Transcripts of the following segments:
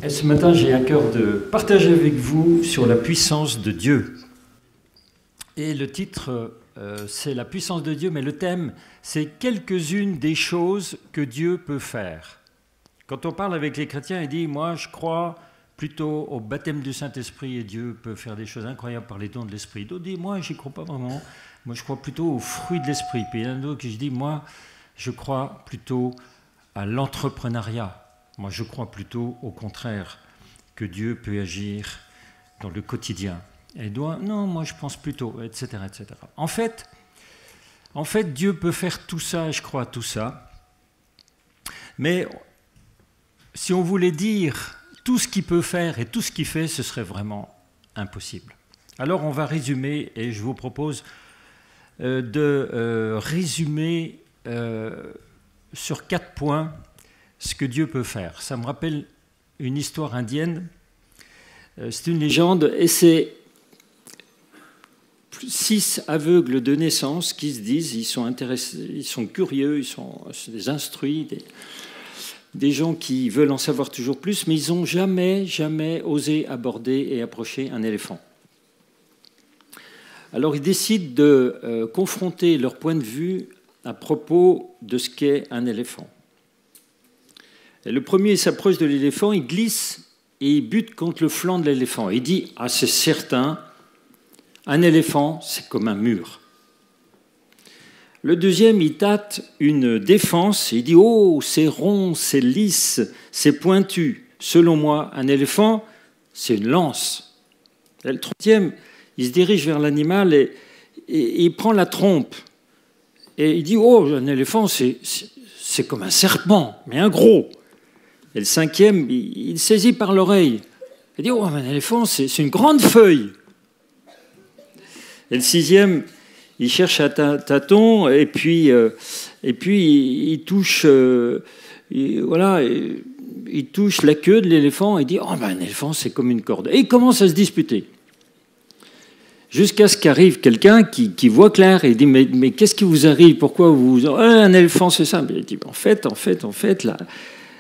Et ce matin, j'ai à cœur de partager avec vous sur la puissance de Dieu. Et le titre, c'est la puissance de Dieu, mais le thème, c'est quelques-unes des choses que Dieu peut faire. Quand on parle avec les chrétiens, il dit, moi je crois plutôt au baptême du Saint-Esprit et Dieu peut faire des choses incroyables par les dons de l'Esprit. D'autres disent, moi j'y crois pas vraiment, moi je crois plutôt aux fruits de l'Esprit. Puis il y en a d'autres qui disent, moi je crois plutôt à l'entrepreneuriat. Moi je crois plutôt au contraire que Dieu peut agir dans le quotidien. Et non, moi je pense plutôt, etc., etc. En fait, Dieu peut faire tout ça, et je crois à tout ça. Mais si on voulait dire tout ce qu'il peut faire et tout ce qu'il fait, ce serait vraiment impossible. Alors on va résumer, et je vous propose de résumer sur 4 points ce que Dieu peut faire. Ça me rappelle une histoire indienne. C'est une légende, et c'est 6 aveugles de naissance qui se disent, ils sont intéressés, ils sont curieux, ils sont des instruits, des gens qui veulent en savoir toujours plus, mais ils n'ont jamais osé aborder et approcher un éléphant. Alors ils décident de confronter leur point de vue à propos de ce qu'est un éléphant. Et le premier s'approche de l'éléphant, il glisse et il bute contre le flanc de l'éléphant. Il dit « Ah, c'est certain, un éléphant, c'est comme un mur. » Le deuxième, il tâte une défense, il dit « Oh, c'est rond, c'est lisse, c'est pointu. Selon moi, un éléphant, c'est une lance. » Et le troisième, il se dirige vers l'animal et il prend la trompe. Et il dit « Oh, un éléphant, c'est comme un serpent, mais un gros. » Et le cinquième, il saisit par l'oreille. Il dit « Oh, un éléphant, c'est une grande feuille. » Et le sixième, il cherche à tâtons et puis il touche, il touche la queue de l'éléphant et dit « Oh, ben, un éléphant, c'est comme une corde. » Et il commence à se disputer. Jusqu'à ce qu'arrive quelqu'un qui voit clair et il dit « Mais qu'est-ce qui vous arrive? Pourquoi vous... un éléphant, c'est ça. » Il dit « En fait, là...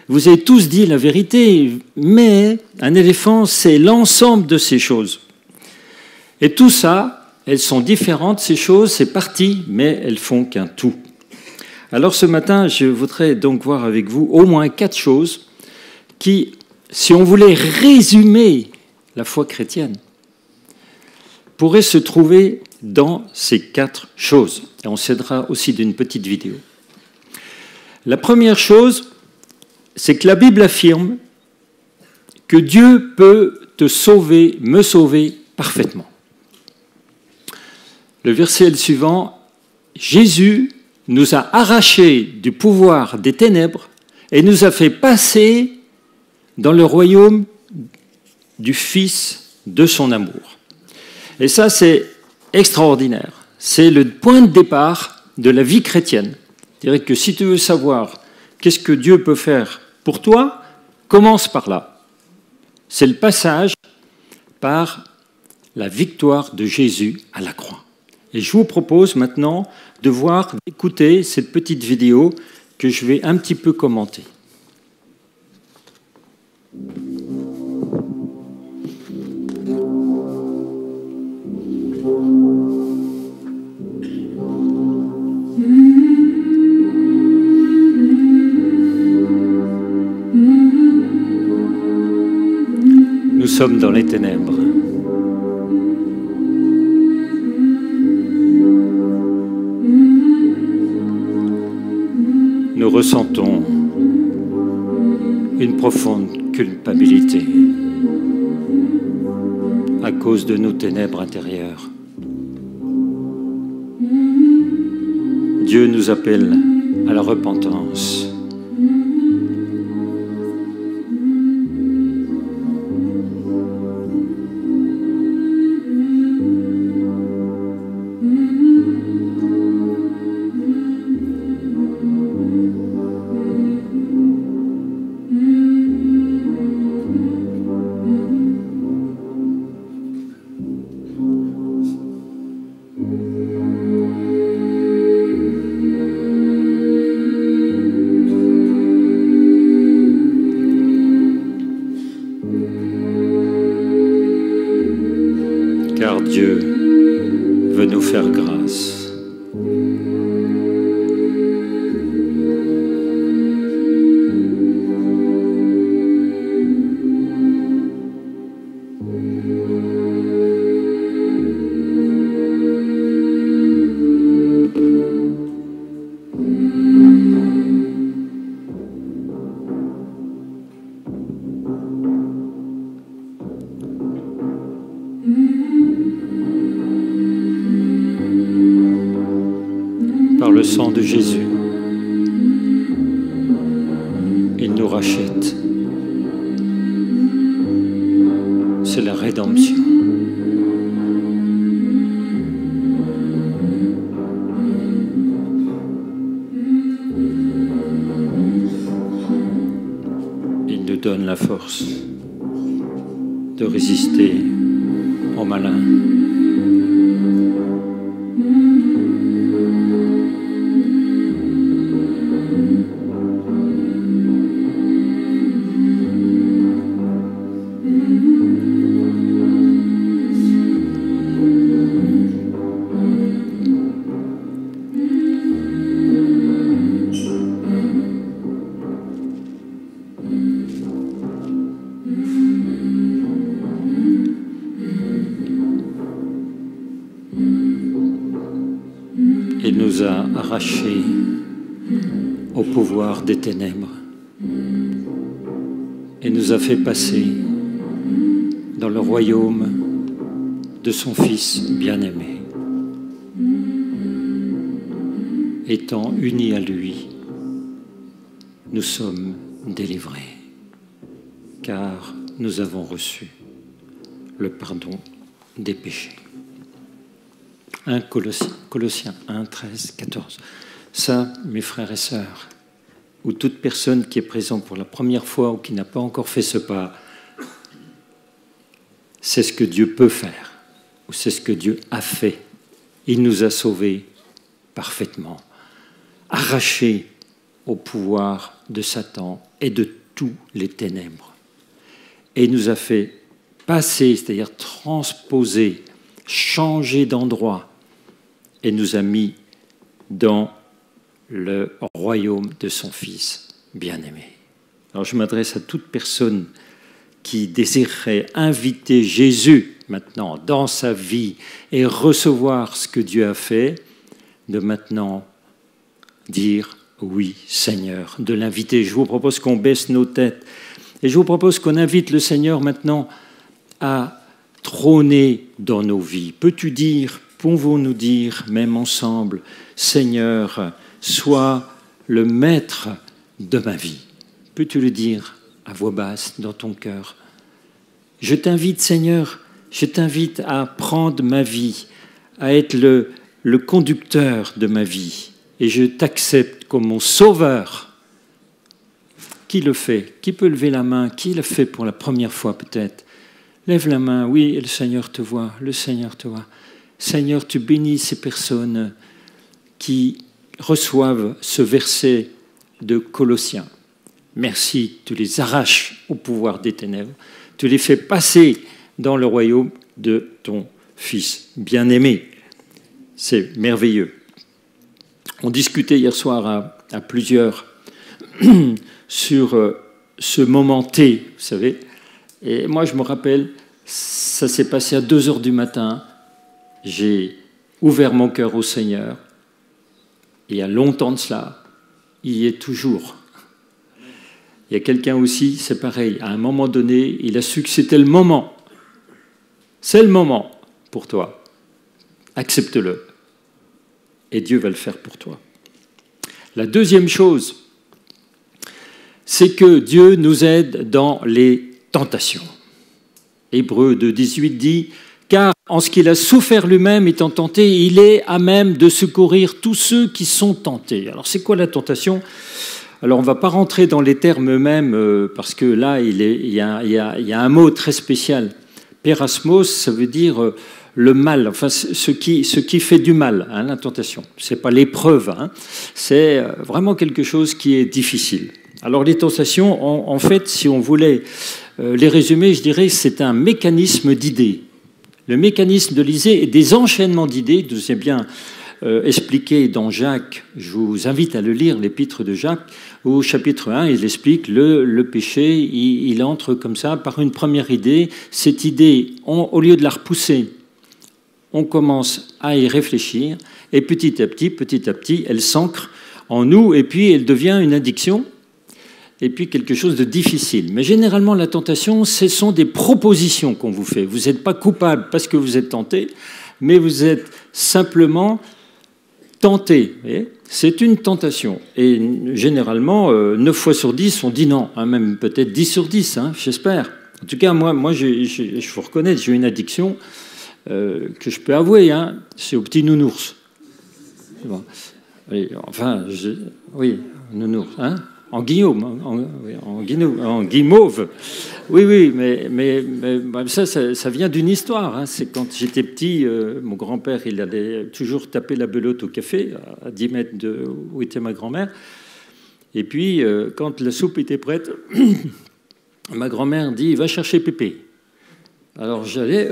Vous avez tous dit la vérité, mais un éléphant, c'est l'ensemble de ces choses. Et tout ça, elles sont différentes, ces choses, ces parties, mais elles font qu'un tout. Alors ce matin, je voudrais donc voir avec vous au moins 4 choses qui, si on voulait résumer la foi chrétienne, pourraient se trouver dans ces 4 choses. Et on s'aidera aussi d'une petite vidéo. La première chose, c'est que la Bible affirme que Dieu peut te sauver, me sauver parfaitement. Le verset est le suivant. Jésus nous a arrachés du pouvoir des ténèbres et nous a fait passer dans le royaume du Fils de son amour. Et ça, c'est extraordinaire. C'est le point de départ de la vie chrétienne. Je dirais que si tu veux savoir qu'est-ce que Dieu peut faire pour toi, commence par là. C'est le passage par la victoire de Jésus à la croix. Et je vous propose maintenant de voir, d'écouter cette petite vidéo que je vais un petit peu commenter. Nous sommes dans les ténèbres. Nous ressentons une profonde culpabilité à cause de nos ténèbres intérieures. Dieu nous appelle à la repentance. faire grâce. Par le sang de Jésus, il nous rachète. C'est la rédemption. Il nous donne la force de résister au malin. Il nous a arrachés au pouvoir des ténèbres et nous a fait passer dans le royaume de son Fils bien-aimé. Étant unis à lui, nous sommes délivrés, car nous avons reçu le pardon des péchés. 1 Colossiens 1, 13, 14. Ça, mes frères et sœurs, ou toute personne qui est présente pour la première fois ou qui n'a pas encore fait ce pas, c'est ce que Dieu peut faire, ou c'est ce que Dieu a fait. Il nous a sauvés parfaitement, arrachés au pouvoir de Satan et de tous les ténèbres. Et il nous a fait passer, c'est-à-dire transposer, changer d'endroit, et nous a mis dans le royaume de son Fils bien-aimé. Alors je m'adresse à toute personne qui désirerait inviter Jésus maintenant dans sa vie et recevoir ce que Dieu a fait, de maintenant dire oui Seigneur, de l'inviter. Je vous propose qu'on baisse nos têtes et je vous propose qu'on invite le Seigneur maintenant à trôner dans nos vies. Peux-tu dire, pouvons-nous dire, même ensemble, Seigneur, sois le maître de ma vie. Peux-tu le dire à voix basse dans ton cœur? Je t'invite, Seigneur, je t'invite à prendre ma vie, à être le conducteur de ma vie. Et je t'accepte comme mon sauveur. Qui le fait? Qui peut lever la main? Qui le fait pour la première fois peut-être? Lève la main, oui, et le Seigneur te voit, le Seigneur te voit. Seigneur, tu bénis ces personnes qui reçoivent ce verset de Colossiens. Merci, tu les arraches au pouvoir des ténèbres, tu les fais passer dans le royaume de ton Fils bien-aimé. C'est merveilleux. On discutait hier soir à plusieurs sur ce moment T, vous savez. Et moi, je me rappelle, ça s'est passé à 2h du matin. J'ai ouvert mon cœur au Seigneur. Et il y a longtemps de cela, il y est toujours. Il y a quelqu'un aussi, c'est pareil. À un moment donné, il a su que c'était le moment. C'est le moment pour toi. Accepte-le. Et Dieu va le faire pour toi. La deuxième chose, c'est que Dieu nous aide dans les tentations. Hébreux 2,18 dit « Car en ce qu'il a souffert lui-même étant tenté, il est à même de secourir tous ceux qui sont tentés. » Alors c'est quoi la tentation? Alors on ne va pas rentrer dans les termes eux-mêmes parce que là il y a un mot très spécial. Pérasmos, ça veut dire le mal, enfin ce qui fait du mal, hein, la tentation. Ce n'est pas l'épreuve, hein. C'est vraiment quelque chose qui est difficile. Alors les tentations, en fait, si on voulait les résumer, je dirais c'est un mécanisme d'idées. Le mécanisme de l'idée et des enchaînements d'idées, c'est bien expliqué dans Jacques. Je vous invite à le lire, l'épître de Jacques. Au chapitre 1, il explique le péché, il entre comme ça par une première idée. Cette idée, au lieu de la repousser, on commence à y réfléchir et petit à petit, elle s'ancre en nous et puis elle devient une addiction et puis quelque chose de difficile. Mais généralement, la tentation, ce sont des propositions qu'on vous fait. Vous n'êtes pas coupable parce que vous êtes tenté, mais vous êtes simplement tenté. C'est une tentation. Et généralement, 9 fois sur 10, on dit non, hein, même peut-être 10 sur 10, hein, j'espère. En tout cas, moi je vous reconnais, j'ai une addiction que je peux avouer, hein, c'est au petit nounours. Bon. Enfin, oui, nounours, hein, en guillaume, en guimauve. Oui, mais ça vient d'une histoire. Hein. C'est quand j'étais petit, mon grand-père, il allait toujours taper la belote au café, à 10 mètres de où était ma grand-mère. Et puis, quand la soupe était prête, ma grand-mère dit « Va chercher Pépé ». Alors j'allais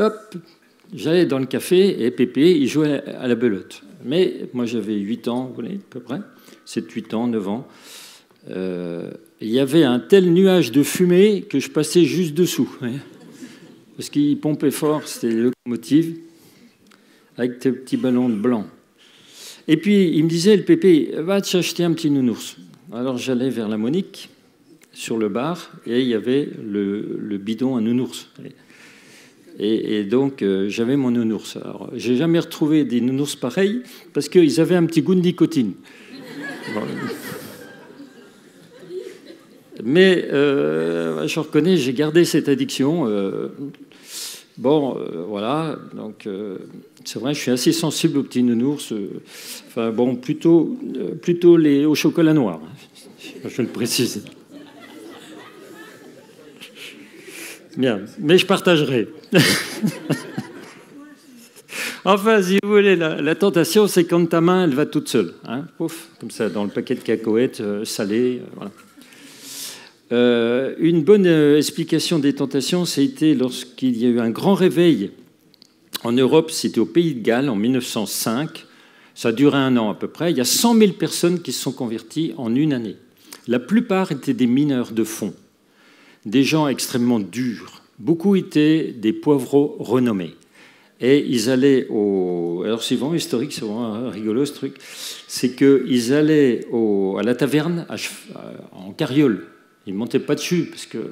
dans le café et Pépé, il jouait à la belote. Mais moi, j'avais 8 ans, vous voyez, à peu près, 7, 8 ans, 9 ans. Il y avait un tel nuage de fumée que je passais juste dessous. Ouais. Parce qu'il pompait fort, c'était le locomotive, avec tes petits ballons de blanc. Et puis, il me disait, le Pépé, va t'acheter un petit nounours. Alors, j'allais vers la Monique, sur le bar, et il y avait le bidon à nounours. Et donc, j'avais mon nounours. Alors, j'ai jamais retrouvé des nounours pareils, parce qu'ils avaient un petit goût de nicotine. Bon. Mais je reconnais, j'ai gardé cette addiction. Voilà. Donc, c'est vrai, je suis assez sensible aux petits nounours. Enfin, bon, plutôt au chocolat noir. Je le précise. Bien, mais je partagerai. Enfin, si vous voulez, la tentation, c'est quand ta main, elle va toute seule. Hein, pouf, comme ça, dans le paquet de cacahuètes salées. Voilà. Une bonne explication des tentations, c'était lorsqu'il y a eu un grand réveil en Europe, c'était au Pays de Galles en 1905. Ça a duré 1 an à peu près. Il y a 100 000 personnes qui se sont converties en une année. La plupart étaient des mineurs de fond, des gens extrêmement durs. Beaucoup étaient des poivreaux renommés. Et ils allaient au... Alors c'est vraiment historique, c'est vraiment rigolo ce truc. C'est qu'ils allaient à la taverne en carriole. Ils ne montaient pas dessus parce qu'ils ne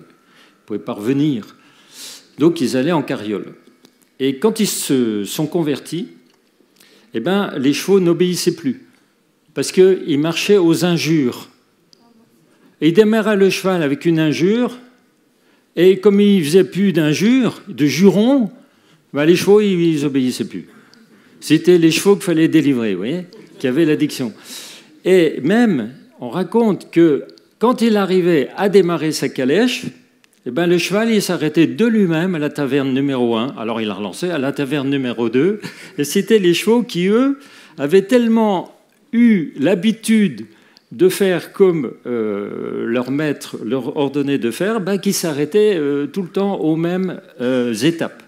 pouvaient pas revenir. Donc ils allaient en carriole. Et quand ils se sont convertis, eh ben, les chevaux n'obéissaient plus. Parce qu'ils marchaient aux injures. Et ils démarraient le cheval avec une injure. Et comme ils ne faisaient plus d'injures, de jurons, ben les chevaux, ils n'obéissaient plus. C'était les chevaux qu'il fallait délivrer, vous voyez, qui avaient l'addiction. Et même, on raconte que quand il arrivait à démarrer sa calèche, eh ben le cheval il s'arrêtait de lui-même à la taverne numéro 1. Alors il a relancé à la taverne numéro 2. Et c'était les chevaux qui, eux, avaient tellement eu l'habitude de faire comme leur maître leur ordonnait de faire, ben, qu'ils s'arrêtaient tout le temps aux mêmes étapes.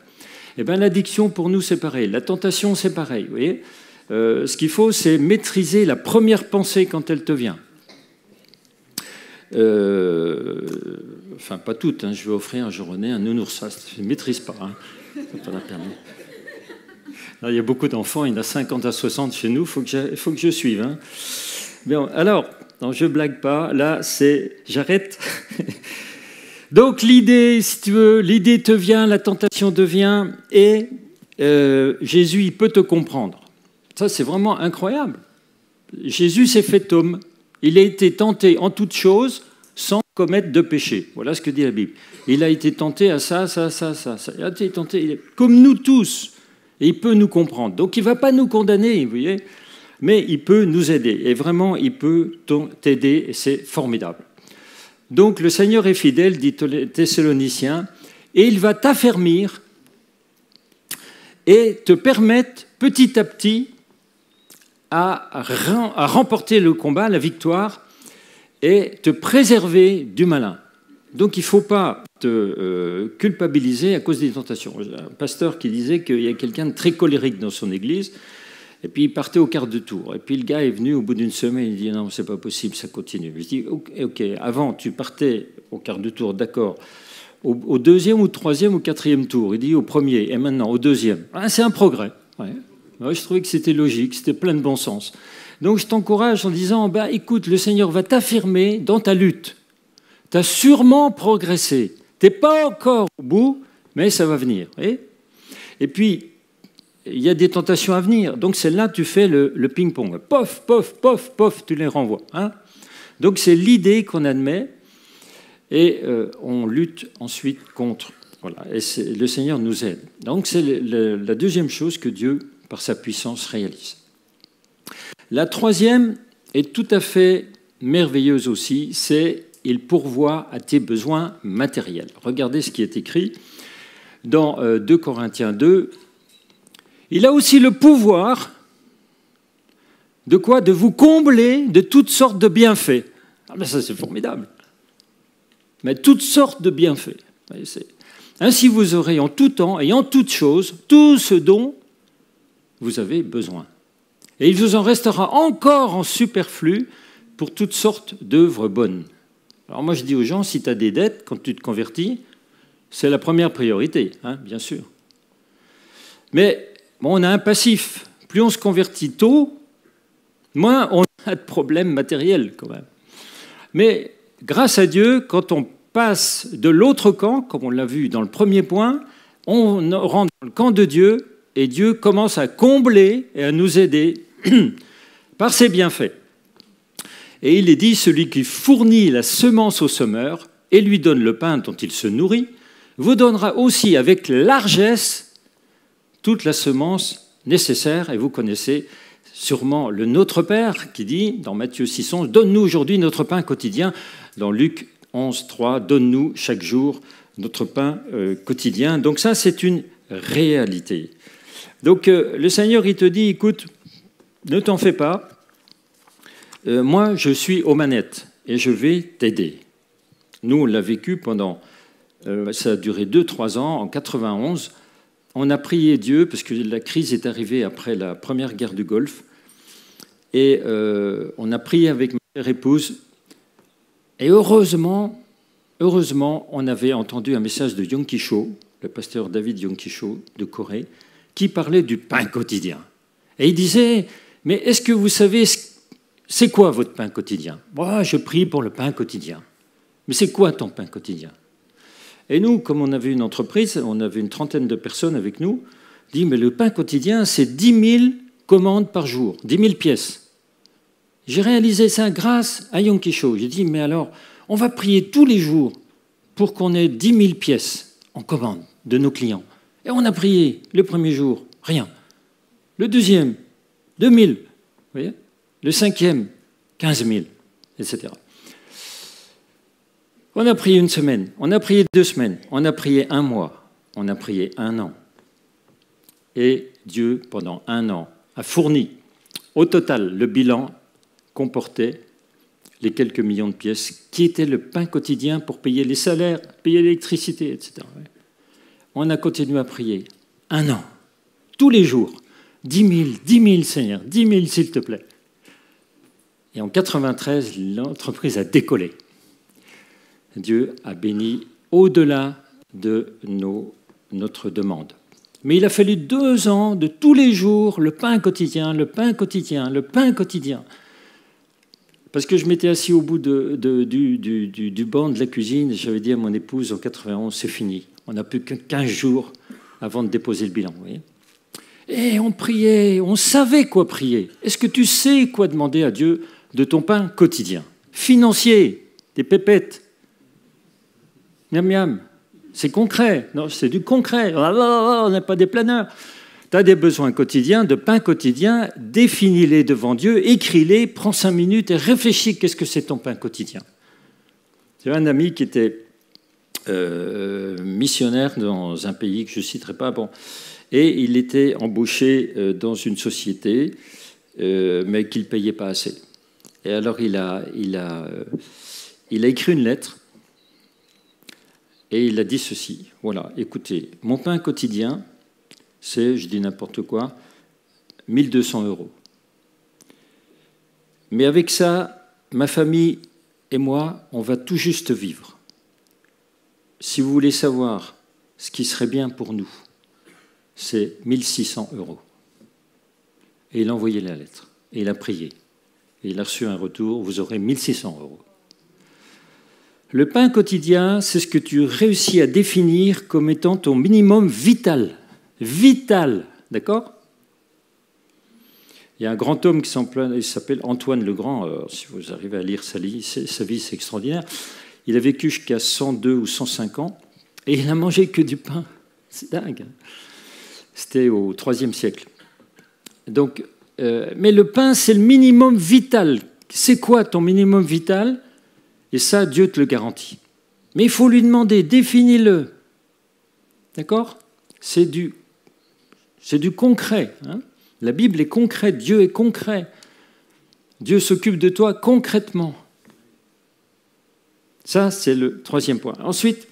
Eh ben, l'addiction, pour nous, c'est pareil. La tentation, c'est pareil. Vous voyez, ce qu'il faut, c'est maîtriser la première pensée quand elle te vient. Enfin, pas toutes. Hein. Je vais offrir, je renais un nounours. Je ne maîtrise pas. Hein. Pas la permis. Là, il y a beaucoup d'enfants. Il y en a 50 à 60 chez nous. Il faut que je suive. Hein. Bien, alors, non, je ne blague pas. Là, c'est... J'arrête. Donc, l'idée, si tu veux, l'idée te vient, la tentation te vient, et Jésus, il peut te comprendre. Ça, c'est vraiment incroyable. Jésus s'est fait homme. Il a été tenté en toutes choses sans commettre de péché. Voilà ce que dit la Bible. Il a été tenté à ça. Il a été tenté comme nous tous. Et il peut nous comprendre. Donc, il ne va pas nous condamner, vous voyez, mais il peut nous aider. Et vraiment, il peut t'aider, et c'est formidable. Donc, le Seigneur est fidèle, dit Thessaloniciens, et il va t'affermir et te permettre petit à petit à remporter le combat, la victoire, et te préserver du malin. Donc il ne faut pas te culpabiliser à cause des tentations. J'ai un pasteur qui disait qu'il y a quelqu'un de très colérique dans son église, et puis il partait au quart de tour. Et puis le gars est venu au bout d'une semaine, il dit non, c'est pas possible, ça continue. Je dis ok, avant tu partais au quart de tour, d'accord. Au deuxième ou troisième ou quatrième tour, il dit au premier, et maintenant au deuxième. Ah, c'est un progrès. Ouais. Ouais, je trouvais que c'était logique, c'était plein de bon sens. Donc je t'encourage en disant, bah, écoute, le Seigneur va t'affirmer dans ta lutte. Tu as sûrement progressé. Tu n'es pas encore au bout, mais ça va venir. Et puis, il y a des tentations à venir. Donc celle-là, tu fais le ping-pong. Pof, pof, pof, pof, tu les renvoies. Hein. Donc c'est l'idée qu'on admet et on lutte ensuite contre. Voilà. Et le Seigneur nous aide. Donc c'est la deuxième chose que Dieu, par sa puissance, réalise. La troisième est tout à fait merveilleuse aussi, c'est il pourvoit à tes besoins matériels. Regardez ce qui est écrit dans 2 Corinthiens 2. Il a aussi le pouvoir de quoi? De vous combler de toutes sortes de bienfaits. Ah ben ça c'est formidable. Mais toutes sortes de bienfaits. Ainsi vous aurez en tout temps et en toutes choses tout ce dont vous avez besoin. Et il vous en restera encore en superflu pour toutes sortes d'œuvres bonnes. Alors moi je dis aux gens, si tu as des dettes, quand tu te convertis, c'est la première priorité, hein, bien sûr. Mais bon, on a un passif. Plus on se convertit tôt, moins on a de problèmes matériels quand même. Mais grâce à Dieu, quand on passe de l'autre camp, comme on l'a vu dans le premier point, on rentre dans le camp de Dieu et Dieu commence à combler et à nous aider par ses bienfaits. Et il est dit, celui qui fournit la semence au semeur et lui donne le pain dont il se nourrit, vous donnera aussi avec largesse toute la semence nécessaire. Et vous connaissez sûrement le Notre Père qui dit, dans Matthieu 6,11, « Donne-nous aujourd'hui notre pain quotidien ». Dans Luc 11,3, « Donne-nous chaque jour notre pain quotidien ». Donc ça, c'est une réalité. Donc le Seigneur, il te dit, écoute, ne t'en fais pas, moi je suis aux manettes et je vais t'aider. Nous, on l'a vécu pendant, ça a duré 2-3 ans, en 91, on a prié Dieu, parce que la crise est arrivée après la première guerre du Golfe, et on a prié avec ma chère épouse, et heureusement, on avait entendu un message de Yonggi Cho, le pasteur David Yonggi Cho de Corée, qui parlait du pain quotidien. Et il disait, mais est-ce que vous savez, c'est quoi votre pain quotidien? Moi, je prie pour le pain quotidien. Mais c'est quoi ton pain quotidien? Et nous, comme on avait une entreprise, on avait une trentaine de personnes avec nous, dit, mais le pain quotidien, c'est 10 000 commandes par jour, 10 000 pièces. J'ai réalisé ça grâce à Yonggi Cho. J'ai dit, mais alors, on va prier tous les jours pour qu'on ait 10 000 pièces en commande de nos clients. Et on a prié le premier jour, rien. Le deuxième, 2 000. Vous voyez? Le cinquième, 15 000, etc. On a prié une semaine, on a prié 2 semaines, on a prié 1 mois, on a prié 1 an. Et Dieu, pendant 1 an, a fourni. Au total, le bilan comportait les quelques millions de pièces qui étaient le pain quotidien pour payer les salaires, payer l'électricité, etc. On a continué à prier 1 an, tous les jours. 10 000, Seigneur, 10 000, s'il te plaît. Et en 93, l'entreprise a décollé. Dieu a béni au-delà de notre demande. Mais il a fallu 2 ans de tous les jours, le pain quotidien, le pain quotidien, le pain quotidien. Parce que je m'étais assis au bout du banc de la cuisine et j'avais dit à mon épouse en 91, c'est fini. On n'a plus que 15 jours avant de déposer le bilan. Vous voyez ? Et on priait, on savait quoi prier. Est-ce que tu sais quoi demander à Dieu de ton pain quotidien? Financier, des pépettes. Miam miam. C'est concret. Non, c'est du concret. On n'a pas des planeurs. Tu as des besoins quotidiens, de pain quotidien, définis-les devant Dieu, écris-les, prends 5 minutes et réfléchis qu'est-ce que c'est ton pain quotidien. J'ai un ami qui était missionnaire dans un pays que je ne citerai pas. Bon, et il était embauché dans une société, mais qu'il ne payait pas assez. Et alors il a écrit une lettre Et il a dit ceci, voilà, écoutez, mon pain quotidien, c'est, je dis n'importe quoi, 1200 €. Mais avec ça, ma famille et moi, on va tout juste vivre. Si vous voulez savoir ce qui serait bien pour nous, c'est 1600 €. Et il a envoyé la lettre, et il a prié. Et il a reçu un retour, vous aurez 1600 €. Le pain quotidien, c'est ce que tu réussis à définir comme étant ton minimum vital. Vital, d'accord ? Il y a un grand homme qui s'appelle Antoine le Grand. Alors, si vous arrivez à lire sa vie, c'est extraordinaire. Il a vécu jusqu'à 102 ou 105 ans et il n'a mangé que du pain. C'est dingue. C'était au IIIe siècle. Donc, mais le pain, c'est le minimum vital. C'est quoi ton minimum vital ? Et ça, Dieu te le garantit. Mais il faut lui demander, définis-le. D'accord ? C'est du concret. Hein ? La Bible est concrète, Dieu est concret. Dieu s'occupe de toi concrètement. Ça, c'est le troisième point. Ensuite,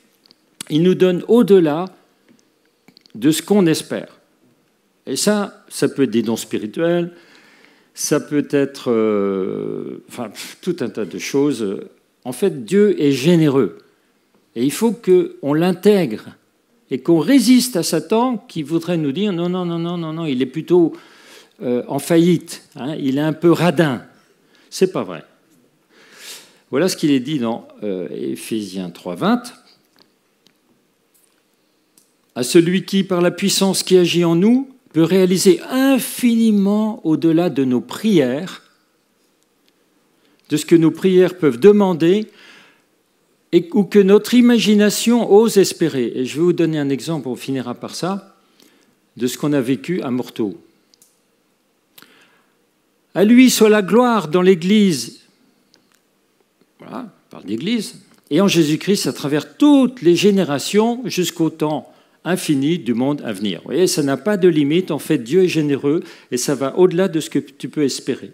il nous donne au-delà de ce qu'on espère. Et ça peut être des dons spirituels, ça peut être tout un tas de choses. En fait, Dieu est généreux. Et il faut qu'on l'intègre et qu'on résiste à Satan qui voudrait nous dire non, il est plutôt en faillite, hein, il est un peu radin. C'est pas vrai. Voilà ce qu'il est dit dans Éphésiens 3:20. À celui qui, par la puissance qui agit en nous, peut réaliser infiniment au-delà de nos prières, de ce que nos prières peuvent demander ou que notre imagination ose espérer. Et je vais vous donner un exemple, on finira par ça, de ce qu'on a vécu à Morteau. À lui soit la gloire dans l'Église, voilà, on parle d'Église, et en Jésus-Christ à travers toutes les générations jusqu'au temps infini du monde à venir. Vous voyez, ça n'a pas de limite. En fait, Dieu est généreux et ça va au-delà de ce que tu peux espérer.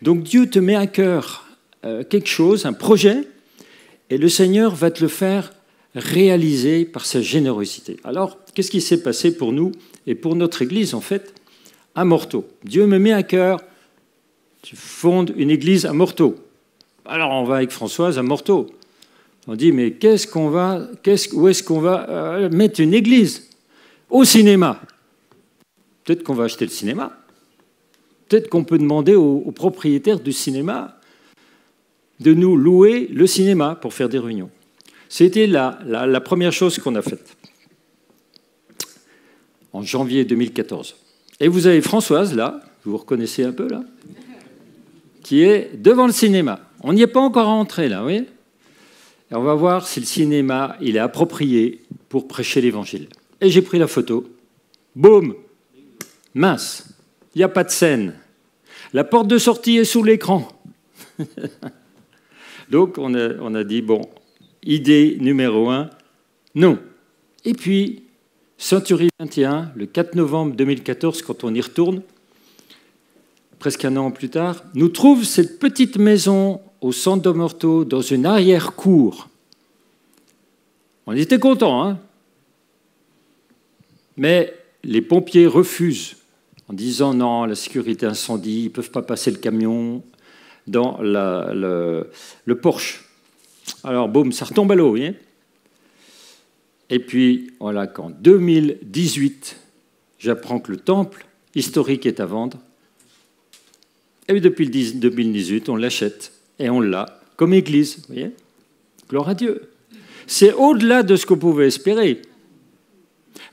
Donc Dieu te met à cœur quelque chose, un projet, et le Seigneur va te le faire réaliser par sa générosité. Alors, qu'est-ce qui s'est passé pour nous et pour notre Église, en fait, à Morteau ? Dieu me met à cœur, tu fondes une église à Morteau. Alors, on va avec Françoise à Morteau. On dit, mais où est-ce qu'on va mettre une église ? Au cinéma. Peut-être qu'on va acheter le cinéma. Peut-être qu'on peut demander aux propriétaires du cinéma de nous louer le cinéma pour faire des réunions. C'était la première chose qu'on a faite en janvier 2014. Et vous avez Françoise, là, vous vous reconnaissez un peu, là, qui est devant le cinéma. On n'y est pas encore rentré, là, oui. Et on va voir si le cinéma il est approprié pour prêcher l'Évangile. Et j'ai pris la photo. Boum ! Mince, il n'y a pas de scène. La porte de sortie est sous l'écran. Donc on a dit, bon, idée numéro 1, non. Et puis, Century 21, le 4 novembre 2014, quand on y retourne, presque un an plus tard, nous trouve cette petite maison au centre de Morteau, dans une arrière-cour. On était contents, hein ? Mais les pompiers refusent en disant non, la sécurité incendie, ils ne peuvent pas passer le camion dans le porche. Alors, boum, ça retombe à l'eau, vous voyez ? Et puis, voilà, qu'en 2018, j'apprends que le temple historique est à vendre. Et puis, depuis 2018, on l'achète. Et on l'a comme église, vous voyez ? Gloire à Dieu. C'est au-delà de ce qu'on pouvait espérer.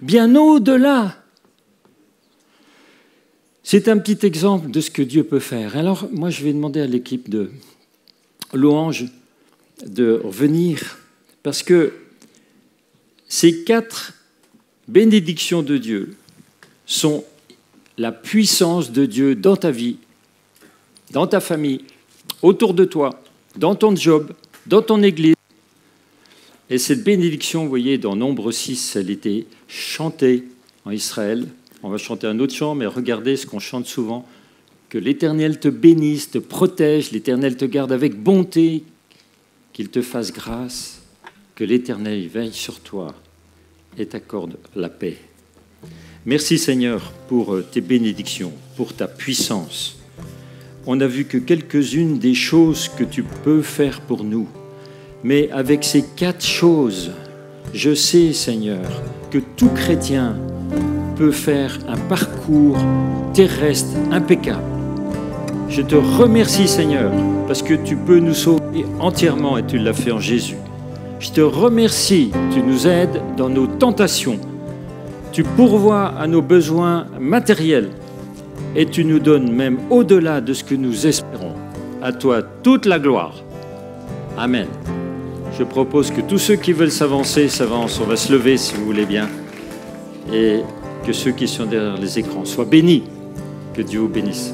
Bien au-delà. C'est un petit exemple de ce que Dieu peut faire. Alors, moi, je vais demander à l'équipe de louange de revenir, parce que ces 4 bénédictions de Dieu sont la puissance de Dieu dans ta vie, dans ta famille, autour de toi, dans ton job, dans ton église. Et cette bénédiction, vous voyez, dans Nombre 6, elle était chantée en Israël. On va chanter un autre chant, mais regardez ce qu'on chante souvent. Que l'Éternel te bénisse, te protège, l'Éternel te garde avec bonté, qu'il te fasse grâce. Que l'Éternel veille sur toi et t'accorde la paix. Merci Seigneur pour tes bénédictions, pour ta puissance. On a vu que quelques-unes des choses que tu peux faire pour nous. Mais avec ces 4 choses, je sais Seigneur que tout chrétien peut faire un parcours terrestre impeccable. Je te remercie Seigneur parce que tu peux nous sauver entièrement et tu l'as fait en Jésus. Je te remercie, tu nous aides dans nos tentations. Tu pourvois à nos besoins matériels et tu nous donnes même au-delà de ce que nous espérons. À toi toute la gloire. Amen. Je propose que tous ceux qui veulent s'avancer, s'avancent. On va se lever si vous voulez bien. Et que ceux qui sont derrière les écrans soient bénis. Que Dieu vous bénisse.